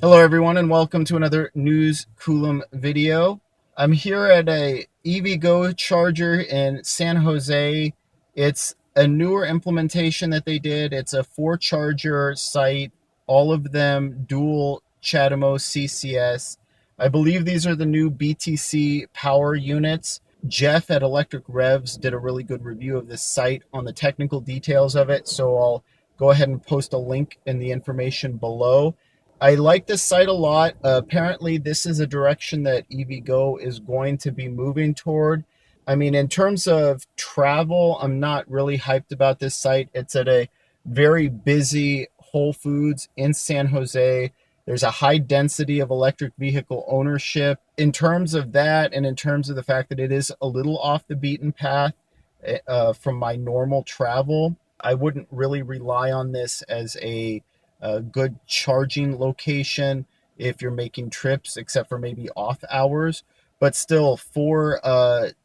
Hello everyone and welcome to another News Coolum video. I'm here at a EVgo charger in San Jose. It's a newer implementation that they did. It's a 4 charger site, all of them dual CHAdeMO CCS. I believe these are the new BTC power units. Jeff at Electric Revs did a really good review of this site on the technical details of it, so I'll go ahead and post a link in the information below. I like this site a lot. Apparently, this is a direction that EVgo is going to be moving toward. I mean, in terms of travel, I'm not really hyped about this site. It's at a very busy Whole Foods in San Jose. There's a high density of electric vehicle ownership. In terms of that, and in terms of the fact that it is a little off the beaten path from my normal travel, I wouldn't really rely on this as a good charging location if you're making trips, except for maybe off hours. But still, for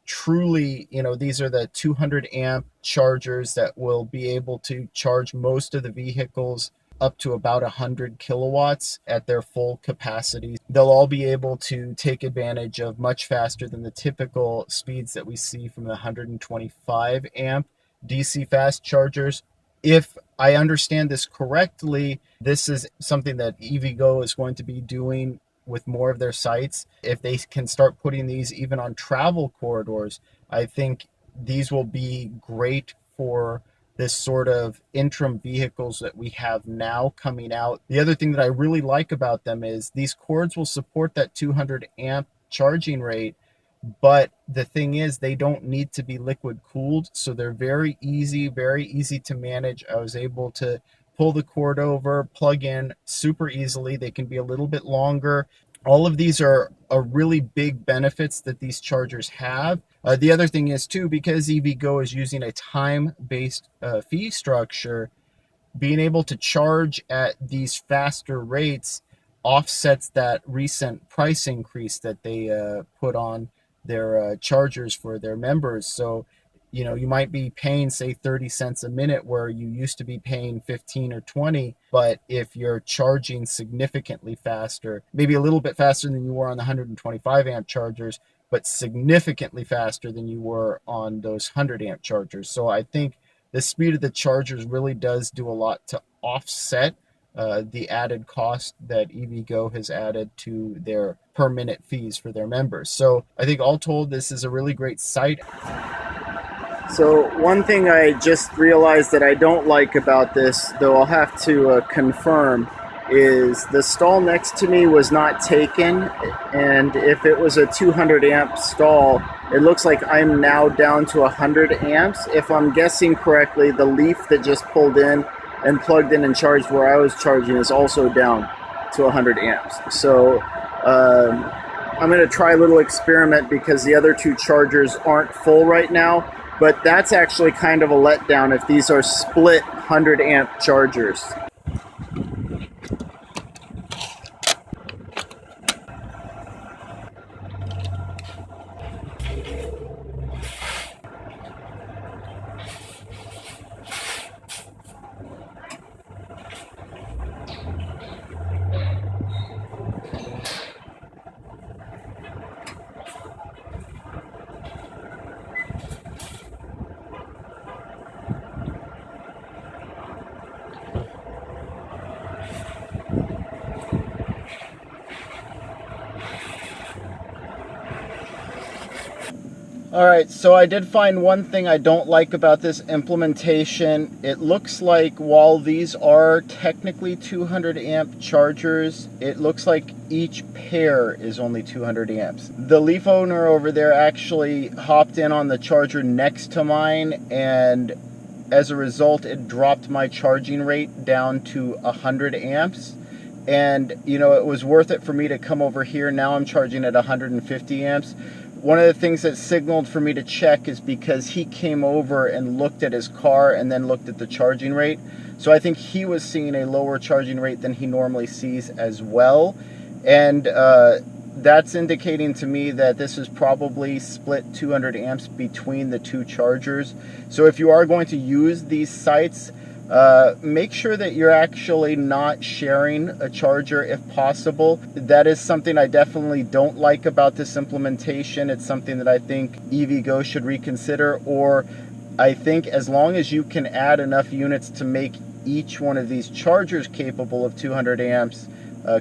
truly, these are the 200 amp chargers that will be able to charge most of the vehicles up to about 100 kilowatts at their full capacity. They'll all be able to take advantage of much faster than the typical speeds that we see from the 125 amp DC fast chargers. If I understand this correctly, this is something that EVgo is going to be doing with more of their sites. If they can start putting these even on travel corridors, I think these will be great for this sort of interim vehicles that we have now coming out. The other thing that I really like about them is these cords will support that 200 amp charging rate, but the thing is they don't need to be liquid cooled, so they're very easy to manage. I was able to pull the cord over, plug in super easily. They can be a little bit longer. All of these are really big benefits that these chargers have. The other thing is too, because EVgo is using a time-based fee structure, being able to charge at these faster rates offsets that recent price increase that they put on their chargers for their members. So, you might be paying, say, 30 cents a minute where you used to be paying 15 or 20. But if you're charging significantly faster, maybe a little bit faster than you were on the 125 amp chargers, but significantly faster than you were on those 100 amp chargers. So I think the speed of the chargers really does do a lot to offset the added cost that EVgo has added to their per minute fees for their members. So I think all told, this is a really great site. So one thing I just realized that I don't like about this, though I'll have to confirm, is the stall next to me was not taken, and if it was a 200 amp stall, it looks like I'm now down to 100 amps. If I'm guessing correctly, the leaf that just pulled in and plugged in and charged where I was charging is also down to 100 amps. So I'm going to try a little experiment because the other two chargers aren't full right now, but that's actually kind of a letdown if these are split 100 amp chargers. All right, so I did find one thing I don't like about this implementation. It looks like while these are technically 200 amp chargers, it looks like each pair is only 200 amps. The Leaf owner over there actually hopped in on the charger next to mine, and as a result, it dropped my charging rate down to 100 amps. And, it was worth it for me to come over here. Now I'm charging at 150 amps. One of the things that signaled for me to check is because he came over and looked at his car and then looked at the charging rate. So I think he was seeing a lower charging rate than he normally sees as well. And that's indicating to me that this is probably split 200 amps between the two chargers. So if you are going to use these sites, Make sure that you're actually not sharing a charger if possible. That is something I definitely don't like about this implementation. It's something that I think EVgo should reconsider, or I think as long as you can add enough units to make each one of these chargers capable of 200 amps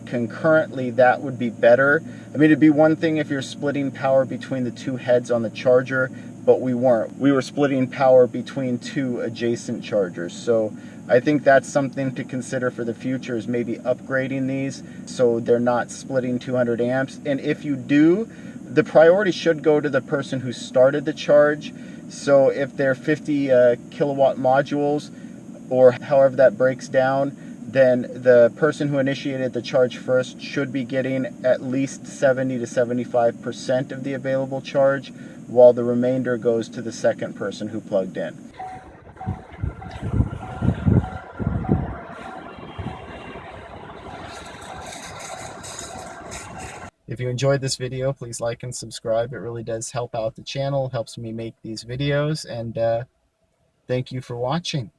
concurrently, that would be better. I mean, it'd be one thing if you're splitting power between the two heads on the charger, but we weren't. We were splitting power between two adjacent chargers. So I think that's something to consider for the future, is maybe upgrading these so they're not splitting 200 amps. And if you do, the priority should go to the person who started the charge. So if they're 50 kilowatt modules, or however that breaks down, then the person who initiated the charge first should be getting at least 70 to 75% of the available charge, while the remainder goes to the second person who plugged in. If you enjoyed this video, please like and subscribe. It really does help out the channel, helps me make these videos, and thank you for watching.